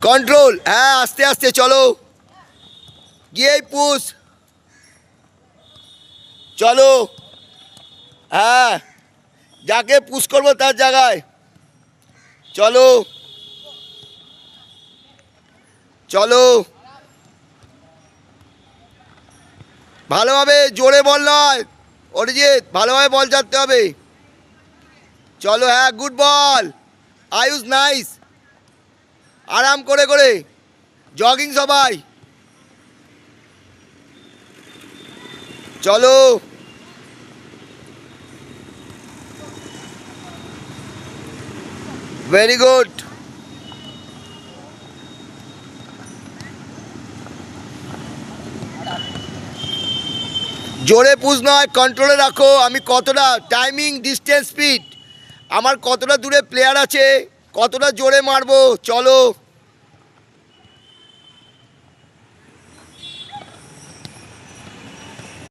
Control, হ্যাঁ আস্তে আস্তে চলো, গিয়েই পুশ, চলো, হ্যাঁ যাকে পুশ করবো তার জায়গায়, চলো চলো, ভালোভাবে, জোরে বল নয়, অরিজিৎ ভালোভাবে বল চাটতে হবে, চলো, হ্যাঁ গুড বল, আয়ুষ নাইস, আরাম করে করে, জগিং সবাই, চলো, ভেরি গুড, জোরে পুশ নয়, কন্ট্রোলে রাখো, আমি কতটা টাইমিং, ডিস্টেন্স, স্পিড, আমার কতটা দূরে প্লেয়ার আছে, কতটা জোরে মারবো, চলো।